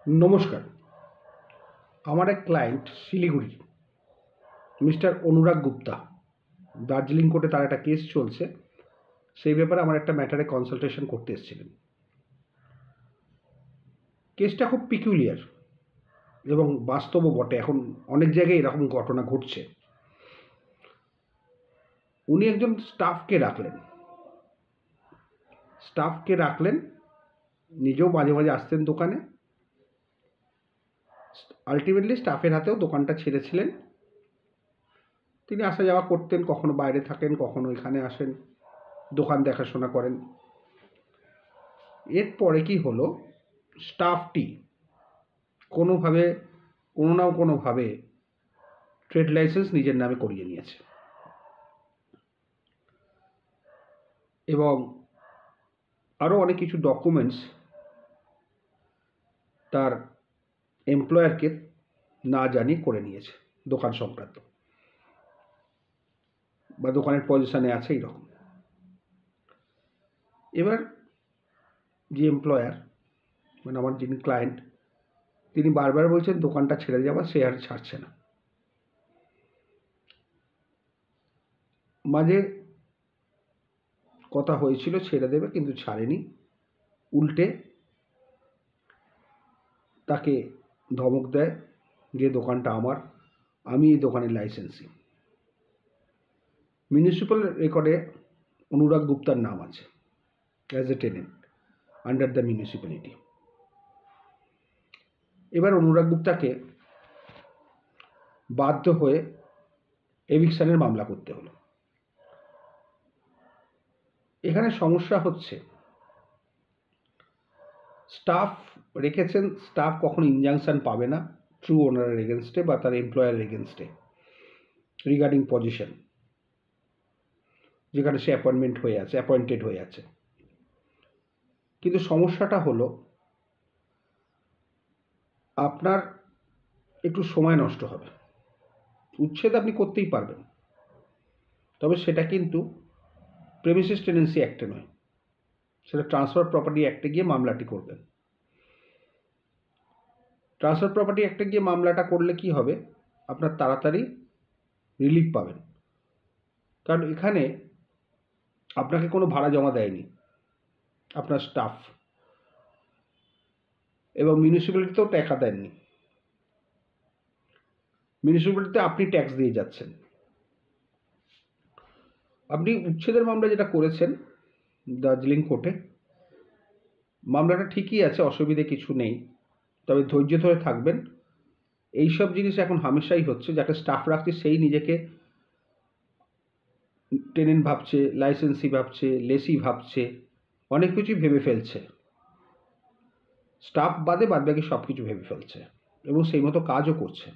নমস্কার। আমার এক ক্লায়েন্ট শিলিগুড়ি, মিস্টার অনুরাগ গুপ্তা, দার্জিলিং কোর্টে তার একটা কেস চলছে। সেই ব্যাপারে আমার একটা ম্যাটারে কনসালটেশন করতে এসেছিলেন। কেসটা খুব পিকুলিয়ার এবং বাস্তবও বটে। এখন অনেক জায়গায় এরকম ঘটনা ঘটছে। উনি একজন স্টাফকে রাখলেন, নিজেও মাঝে মাঝে আসতেন দোকানে। আলটিমেটলি স্টাফের হাতেও দোকানটা ছেড়েছিলেন। তিনি আসা যাওয়া করতেন, কখনো বাইরে থাকেন, কখনো এখানে আসেন, দোকান দেখাশোনা করেন। এরপরে কি হলো, স্টাফটি কোনোভাবে কোনোভাবে ট্রেড লাইসেন্স নিজের নামে করিয়ে নিয়েছে এবং আরও অনেক কিছু ডকুমেন্টস তার এমপ্লয়ারকে না জানিয়ে করে নিয়েছে, দোকান সংক্রান্ত বা দোকানের পজিশনে আছে এইরকম। এবার যে এমপ্লয়ার, মানে আমার যিনি ক্লায়েন্ট, তিনি বারবার বলছেন দোকানটা ছেড়ে যাওয়া, সে আর ছাড়ছে না। মাঝে কথা হয়েছিল ছেড়ে দেবে, কিন্তু ছাড়েনি। উল্টে তাকে ধমক দেয় যে দোকানটা আমার, আমি এই দোকানের লাইসেন্সি। মিউনিসিপ্যাল রেকর্ডে অনুরাগ গুপ্তার নাম আছে as a tenant under the municipality. এবার অনুরাগ গুপ্তাকে বাধ্য হয়ে এভিকশনের মামলা করতে হলো। এখানে সমস্যা হচ্ছে, স্টাফ রেখেছেন, স্টাফ কখনো ইনজাংশন পাবে না ট্রু ওনারের এগেনস্টে বা তার এমপ্লয়ারের এগেনস্টে রিগার্ডিং পজিশন, যেখানে সে অ্যাপয়েন্টেড হয়ে আছে। কিন্তু সমস্যাটা হলো, আপনার একটু সময় নষ্ট হবে। উচ্ছেদ আপনি করতেই পারবেন, তবে সেটা কিন্তু প্রেমিসিস টেনেন্সি অ্যাক্টে নয়, সেটা ট্রান্সফার প্রপার্টি অ্যাক্টে গিয়ে মামলাটি করবেন। ট্রান্সফার প্রপার্টি অ্যাক্টে গিয়ে মামলাটা করলে কি হবে, আপনার তাড়াতাড়ি রিলিফ পাবেন। কারণ এখানে আপনাকে কোনো ভাড়া জমা দেয়নি আপনার স্টাফ, এবং মিউনিসিপ্যালিটিতেও টাকা দেননি। মিউনিসিপ্যালিটিতে আপনি ট্যাক্স দিয়ে যাচ্ছেন। আপনি উচ্ছেদের মামলা যেটা করেছেন দার্জিলিং কোর্টে, মামলাটা ঠিকই আছে, অসুবিধে কিছু নেই। তবে ধৈর্য ধরে থাকবেন। এইসব জিনিস এখন হামেশাই হচ্ছে, যাকে স্টাফ রাখছে সেই নিজেকে টেনেন্ট ভাবছে, লাইসেন্সি ভাবছে, লেসি ভাবছে, অনেক কিছুই ভেবে ফেলছে। স্টাফ বাদে বাদবাকি সব কিছু ভেবে ফেলছে এবং সেই মতো কাজও করছে।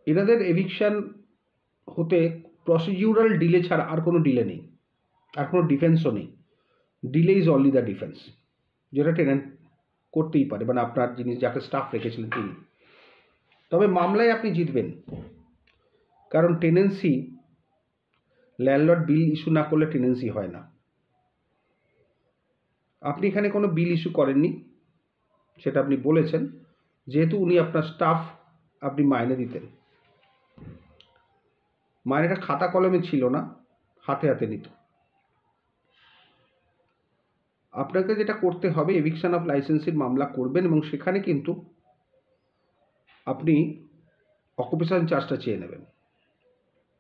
এনাদের এভিকশন হতে প্রসিডিউরাল ডিলে ছাড়া আর কোনো ডিলে নেই, আর কোনো ডিফেন্সও নেই। Delay is only the defence, যেটা টেনেন্ট করতেই পারে, মানে আপনার যিনি যাকে স্টাফ রেখেছিলেন তিনি। তবে মামলায় আপনি জিতবেন, কারণ টেনেন্সি, ল্যান্ডলর্ড বিল ইস্যু না করলে টেনেন্সি হয় না। আপনি এখানে কোনো বিল ইস্যু করেননি, সেটা আপনি বলেছেন। যেহেতু উনি আপনার স্টাফ, আপনি মাইনে দিতেন। মাইনেটা খাতা কলমে ছিল না, হাতে হাতে নিত। আপনাকে যেটা করতে হবে, এভিকশন অফ লাইসেন্সির মামলা করবেন এবং সেখানে কিন্তু আপনি অকুপেশন চার্জটা চেয়ে নেবেন,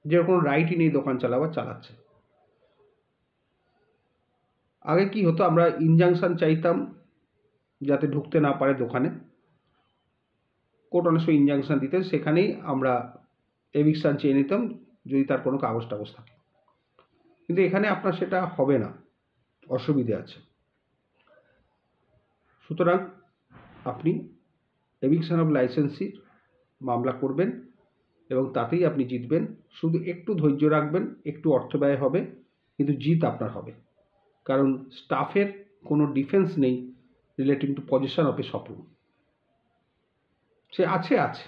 যে কোনো রাইটই নেই দোকান চালাচ্ছে। আগে কি হতো, আমরা ইনজাংশন চাইতাম যাতে ঢুকতে না পারে দোকানে। কোর্ট অনেক সময় ইনজাংশন দিতেন, সেখানেই আমরা এভিকশন চেয়ে নিতাম যদি তার কোনো কাগজ টাগজ থাকে। কিন্তু এখানে আপনার সেটা হবে না, অসুবিধে আছে। সুতরাং আপনি এভিকশন অফ লাইসেন্সির মামলা করবেন এবং তাতেই আপনি জিতবেন। শুধু একটু ধৈর্য রাখবেন, একটু অর্থ ব্যয় হবে, কিন্তু জিত আপনার হবে। কারণ স্টাফের কোনো ডিফেন্স নেই রিলেটিং টু পজিশন অফ এ শপরুম। সে আছে,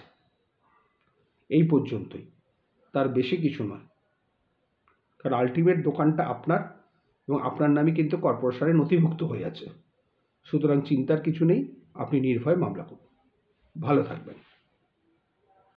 এই পর্যন্তই, তার বেশি কিছু নয়। কারণ আলটিমেট দোকানটা আপনার এবং আপনার নামই কিন্তু কর্পোরেশনে নথিভুক্ত হয়ে আছে। সুতরাং চিন্তার কিছু নেই, আপনি নির্ভয়ে মামলা করুন। ভালো থাকবেন।